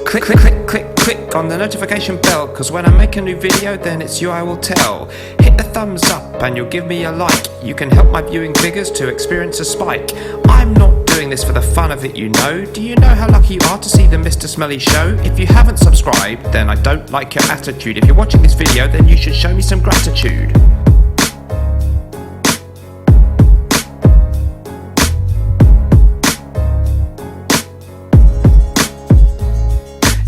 Click on the notification bell, cause when I make a new video, then it's you I will tell. Hit the thumbs up and you'll give me a like. You can help my viewing figures to experience a spike. I'm not doing this for the fun of it, you know. Do you know how lucky you are to see the Mr. Smelly show? If you haven't subscribed, then I don't like your attitude. If you're watching this video, then you should show me some gratitude.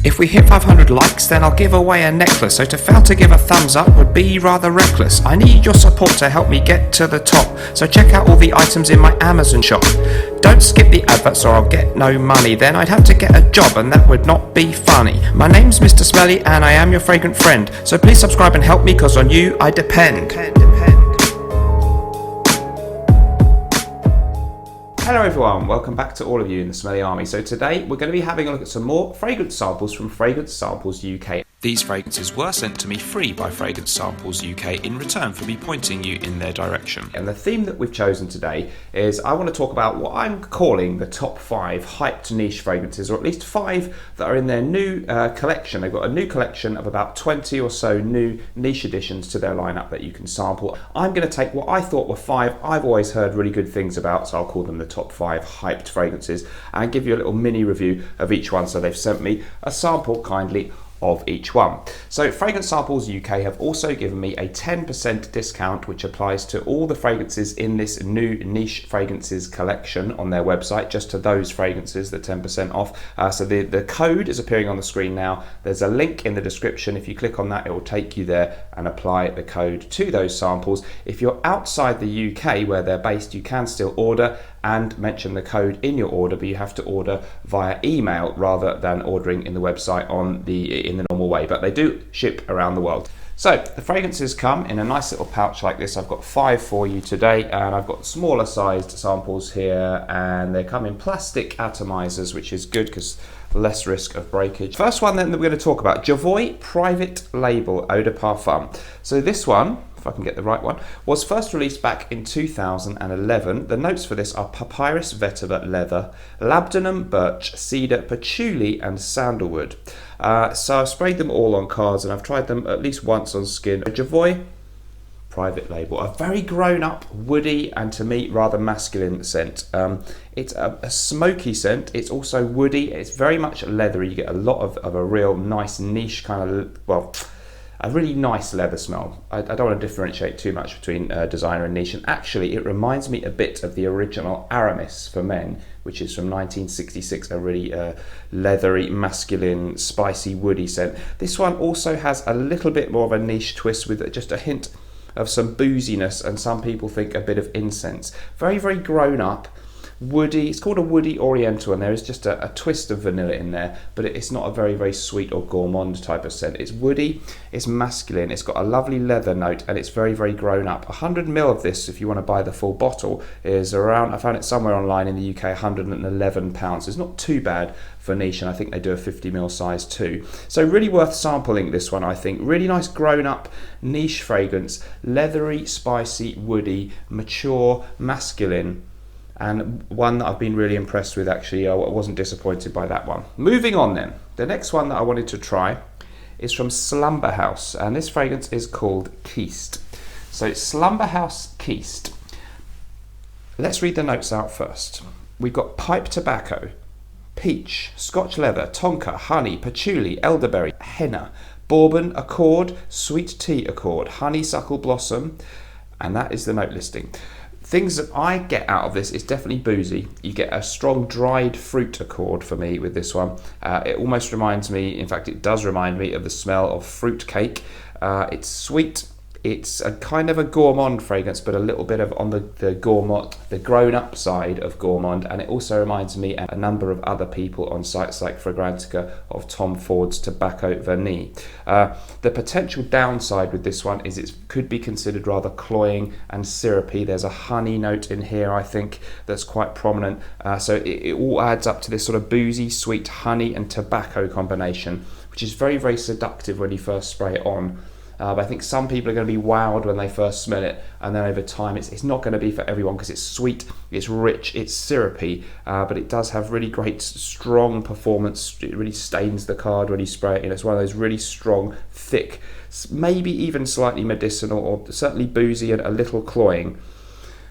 If we hit 500 likes, then I'll give away a necklace, so to fail to give a thumbs up would be rather reckless. I need your support to help me get to the top, so check out all the items in my Amazon shop. Don't skip the adverts or I'll get no money, then I'd have to get a job and that would not be funny. My name's Mr. Smelly and I am your fragrant friend, so please subscribe and help me, cause on you I depend. Hello everyone, welcome back to all of you in the Smelly Army. So today we're going to be having a look at some more fragrance samples from Fragrance Samples UK. These fragrances were sent to me free by Fragrance Samples UK in return for me pointing you in their direction. And the theme that we've chosen today is I want to talk about what I'm calling the top 5 hyped niche fragrances, or at least 5 that are in their new collection. They've got a new collection of about 20 or so new niche additions to their lineup that you can sample. I'm going to take what I thought were 5 I've always heard really good things about, so I'll call them the top 5 hyped fragrances, and give you a little mini review of each one. So they've sent me a sample kindly of each one. So Fragrance Samples UK have also given me a 10% discount, which applies to all the fragrances in this new niche fragrances collection on their website. Just to those fragrances, the 10% off. So the code is appearing on the screen now. There's a link in the description. If you click on that, it will take you there and apply the code to those samples. If you're outside the UK where they're based, you can still order and mention the code in your order, but you have to order via email rather than ordering in the website in the normal way, but they do ship around the world. So the fragrances come in a nice little pouch like this. I've got 5 for you today, and I've got smaller sized samples here, and they come in plastic atomizers, which is good because less risk of breakage. First one then that we're going to talk about, Jovoy Private Label Eau de Parfum. So this one, if I can get the right one, was first released back in 2011. The notes for this are papyrus vetiver leather, labdanum, birch, cedar, patchouli and sandalwood. So I've sprayed them all on cards and I've tried them at least once on skin. Jovoy Private Label, a very grown up, woody and to me rather masculine scent. It's a smoky scent, it's also woody, it's very much leathery. You get a lot of a real nice niche kind of, well, a really nice leather smell. I don't want to differentiate too much between designer and niche, and actually it reminds me a bit of the original Aramis for men, which is from 1966, a really leathery, masculine, spicy, woody scent. This one also has a little bit more of a niche twist with just a hint of some booziness, and some people think a bit of incense. Very, very grown up, woody. It's called a woody oriental, and there is just a twist of vanilla in there, but it's not a very, very sweet or gourmand type of scent. It's woody, it's masculine, it's got a lovely leather note, and it's very, very grown up. 100ml of this, if you want to buy the full bottle, is around, I found it somewhere online in the UK, £111. It's not too bad for niche, and I think they do a 50ml size too. So really worth sampling this one, I think. Really nice grown up niche fragrance, leathery, spicy, woody, mature, masculine, and one that I've been really impressed with actually. I wasn't disappointed by that one. Moving on then, the next one that I wanted to try is from Slumber House, and this fragrance is called Piste. So it's Slumber House Piste. Let's read the notes out first. We've got pipe tobacco, peach, scotch leather, tonka, honey, patchouli, elderberry, henna, bourbon, accord, sweet tea accord, honeysuckle blossom, and that is the note listing. Things that I get out of this is definitely boozy. You get a strong dried fruit accord for me with this one. It almost reminds me, in fact it does remind me of the smell of fruit cake. It's sweet. It's a kind of a gourmand fragrance, but a little bit of on the gourmand, the grown-up side of gourmand, and it also reminds me and a number of other people on sites like Fragrantica of Tom Ford's Tobacco Vanille. The potential downside with this one is it could be considered rather cloying and syrupy. There's a honey note in here, I think, that's quite prominent. So it all adds up to this sort of boozy, sweet honey and tobacco combination, which is very, very seductive when you first spray it on. But I think some people are going to be wowed when they first smell it, and then over time it's not going to be for everyone, because it's sweet, it's rich, it's syrupy, but it does have really great strong performance. It really stains the card when you spray it. It's one of those really strong, thick, maybe even slightly medicinal, or certainly boozy and a little cloying,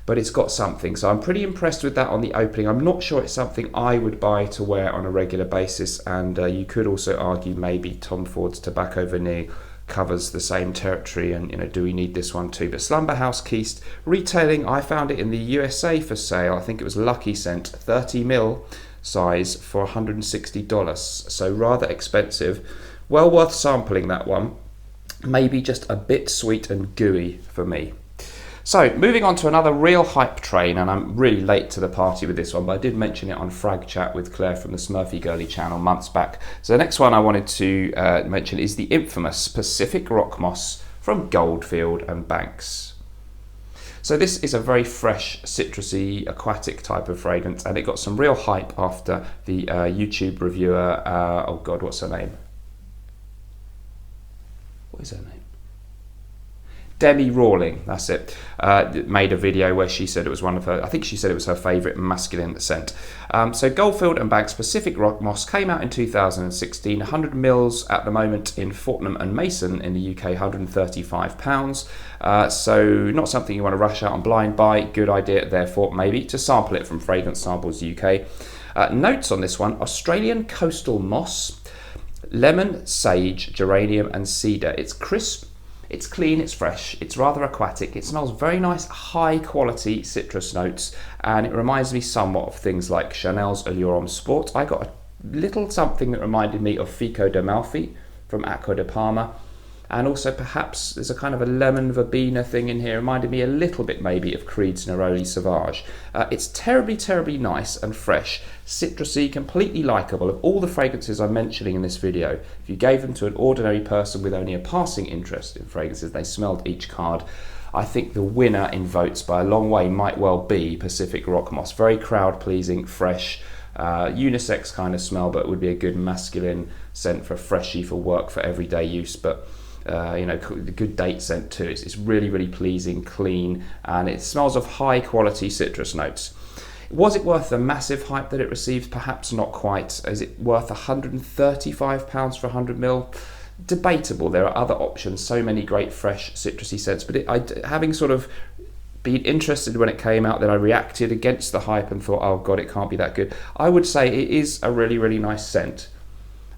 but it's got something. So I'm pretty impressed with that on the opening. I'm not sure it's something I would buy to wear on a regular basis, and you could also argue maybe Tom Ford's Tobacco Vanille covers the same territory, and do we need this one too? But Slumber House Piste retailing, I found it in the USA for sale. I think it was Lucky Scent, 30ml size for $160, so rather expensive. Well worth sampling that one. Maybe just a bit sweet and gooey for me. So moving on to another real hype train, and I'm really late to the party with this one, but I did mention it on Frag Chat with Claire from the Smurfy Girly channel months back. So the next one I wanted to mention is the infamous Pacific Rock Moss from Goldfield and Banks. So this is a very fresh, citrusy, aquatic type of fragrance, and it got some real hype after the YouTube reviewer, oh God, what's her name? What is her name? Demi Rawling, that's it, made a video where she said it was one of her, I think she said it was her favourite masculine scent. So Goldfield and Banks Pacific Rock Moss came out in 2016, 100 mils at the moment in Fortnum and Mason in the UK, £135. So not something you want to rush out and blind buy. Good idea, therefore, maybe to sample it from Fragrance Samples UK. Notes on this one: Australian coastal moss, lemon, sage, geranium and cedar. It's crisp, it's clean, it's fresh, it's rather aquatic, it smells very nice, high quality citrus notes, and it reminds me somewhat of things like Chanel's Allure Homme Sport. I got a little something that reminded me of Fico d'Amalfi from Acqua di Parma, and also perhaps there's a kind of a lemon verbena thing in here, reminded me a little bit maybe of Creed's Neroli Sauvage. It's terribly, terribly nice and fresh, citrusy, completely likeable. Of all the fragrances I'm mentioning in this video, if you gave them to an ordinary person with only a passing interest in fragrances, they smelled each card, I think the winner in votes by a long way might well be Pacific Rock Moss. Very crowd pleasing, fresh, unisex kind of smell, but it would be a good masculine scent for freshie, for work, for everyday use. But good date scent too. It's really, really pleasing, clean, and it smells of high quality citrus notes. Was it worth the massive hype that it received? Perhaps not quite. Is it worth £135 for 100ml? Debatable. There are other options, so many great fresh citrusy scents, but having sort of been interested when it came out, then I reacted against the hype and thought, oh God, it can't be that good. I would say it is a really, really nice scent,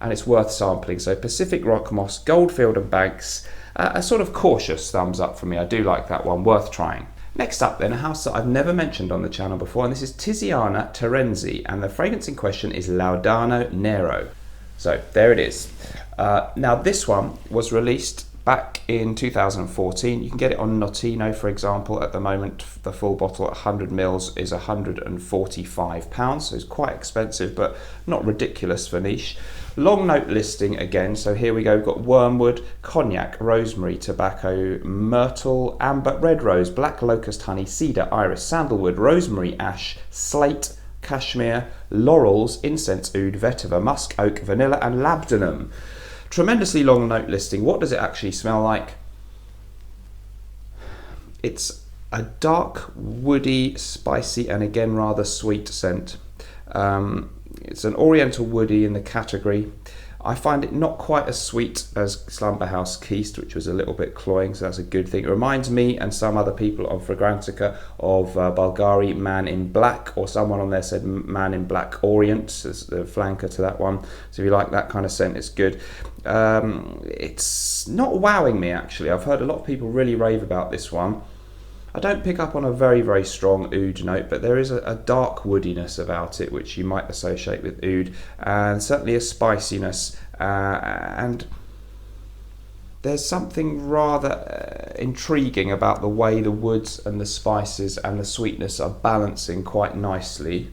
and it's worth sampling. So Pacific Rock Moss, Goldfield and Banks, a sort of cautious thumbs up for me. I do like that one, worth trying. Next up then, a house that I've never mentioned on the channel before, and this is Tiziana Terenzi, and the fragrance in question is Laudano Nero. So there it is. Now this one was released back in 2014. You can get it on Notino, for example. At the moment, the full bottle at 100 mils is £145, so it's quite expensive, but not ridiculous for niche. Long note listing again, so here we go. We've got wormwood, cognac, rosemary, tobacco, myrtle, amber, red rose, black locust honey, cedar, iris, sandalwood, rosemary, ash, slate, cashmere, laurels, incense oud, vetiver, musk oak, vanilla and labdanum. Tremendously long note listing. What does it actually smell like? It's a dark, woody, spicy, and again rather sweet scent. It's an oriental woody in the category. I find it not quite as sweet as Slumber House Piste, which was a little bit cloying, so that's a good thing. It reminds me and some other people on Fragrantica of Bulgari Man in Black, or someone on there said Man in Black Orient as the flanker to that one. So if you like that kind of scent, it's good. It's not wowing me actually. I've heard a lot of people really rave about this one. I don't pick up on a very, very strong oud note, but there is a dark woodiness about it, which you might associate with oud, and certainly a spiciness, and there's something rather intriguing about the way the woods and the spices and the sweetness are balancing quite nicely.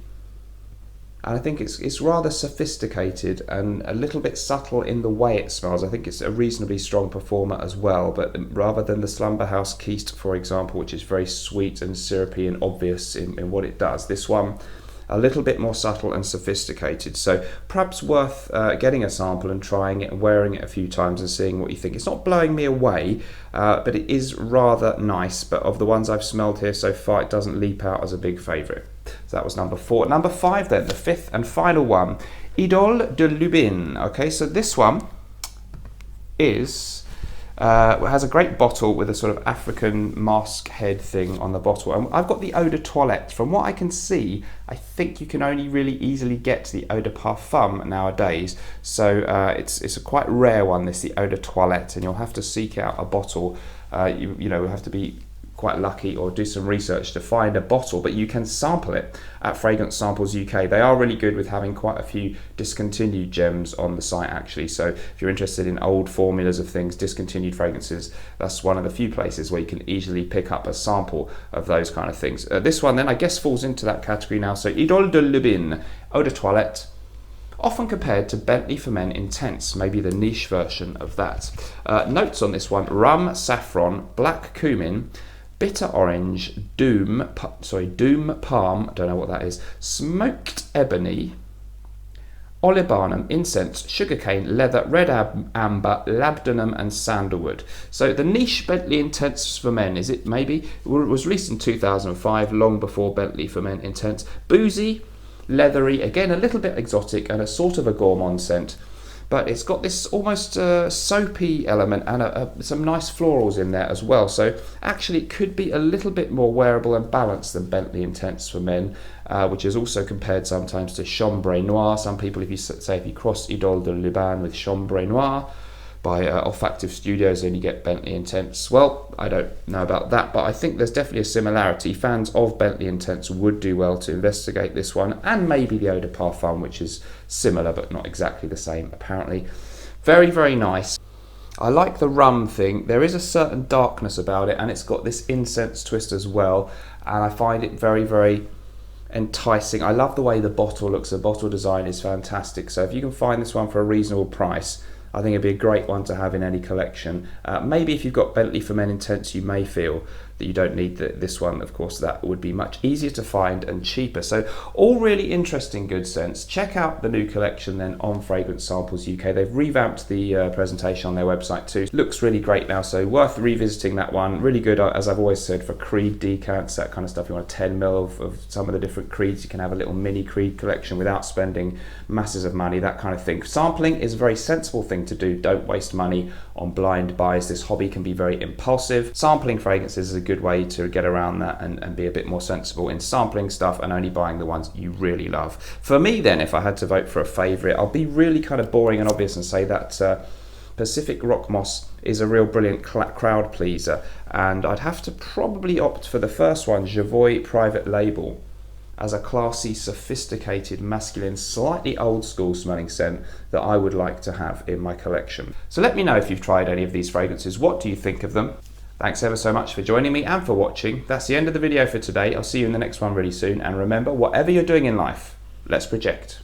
And I think it's rather sophisticated and a little bit subtle in the way it smells. I think it's a reasonably strong performer as well, but rather than the Slumber House Piste, for example, which is very sweet and syrupy and obvious in what it does, this one a little bit more subtle and sophisticated. So perhaps worth getting a sample and trying it and wearing it a few times and seeing what you think. It's not blowing me away, but it is rather nice. But of the ones I've smelled here so far, it doesn't leap out as a big favourite. So that was number 4. Number 5 then, the fifth and final one, Itall de Nuit. Okay, so this one is has a great bottle with a sort of African mask head thing on the bottle, and I've got the Eau de Toilette. From what I can see, I think you can only really easily get the Eau de Parfum nowadays, so it's a quite rare one, this, the Eau de Toilette, and you'll have to seek out a bottle. You know, have to be quite lucky or do some research to find a bottle, but you can sample it at Fragrance Samples UK. They are really good with having quite a few discontinued gems on the site actually, so if you're interested in old formulas of things, discontinued fragrances, that's one of the few places where you can easily pick up a sample of those kind of things. This one then I guess falls into that category now, so Itall de Nuit, Eau de Toilette, often compared to Bentley for Men Intense, maybe the niche version of that. Notes on this one: rum, saffron, black cumin, bitter orange, doom palm, don't know what that is, smoked ebony, olibanum, incense, sugarcane, leather, red amber, labdanum and sandalwood. So the niche Bentley Intense for Men, is it maybe? It was released in 2005, long before Bentley for Men Intense. Boozy, leathery, again a little bit exotic and a sort of a gourmand scent, but it's got this almost soapy element and some nice florals in there as well. So actually it could be a little bit more wearable and balanced than Bentley Intense for Men, which is also compared sometimes to Chambre Noir. Some people, if you cross Itall de Nuit with Chambre Noir by Olfactive Studios, then you get Bentley Intense. Well, I don't know about that, but I think there's definitely a similarity. Fans of Bentley Intense would do well to investigate this one, and maybe the Eau de Parfum, which is similar but not exactly the same apparently. Very, very nice. I like the rum thing. There is a certain darkness about it, and it's got this incense twist as well, and I find it very, very enticing. I love the way the bottle looks. The bottle design is fantastic, so if you can find this one for a reasonable price, I think it'd be a great one to have in any collection. Maybe if you've got Bentley for Men Intense, you may feel that you don't need this one. Of course, that would be much easier to find and cheaper. So all really interesting good scents. Check out the new collection then on Fragrance Samples UK. They've revamped the presentation on their website too. Looks really great now, so worth revisiting that one. Really good, as I've always said, for Creed decants, that kind of stuff. You want a 10ml of some of the different Creeds. You can have a little mini Creed collection without spending masses of money, that kind of thing. Sampling is a very sensible thing to do. Don't waste money on blind buys. This hobby can be very impulsive. Sampling fragrances is a good way to get around that and be a bit more sensible in sampling stuff and only buying the ones you really love. For me then, if I had to vote for a favourite, I'll be really kind of boring and obvious and say that Pacific Rock Moss is a real brilliant crowd pleaser, and I'd have to probably opt for the first one, Javoy Private Label, as a classy, sophisticated, masculine, slightly old school smelling scent that I would like to have in my collection. So let me know if you've tried any of these fragrances. What do you think of them? Thanks ever so much for joining me and for watching. That's the end of the video for today. I'll see you in the next one really soon. And remember, whatever you're doing in life, let's project.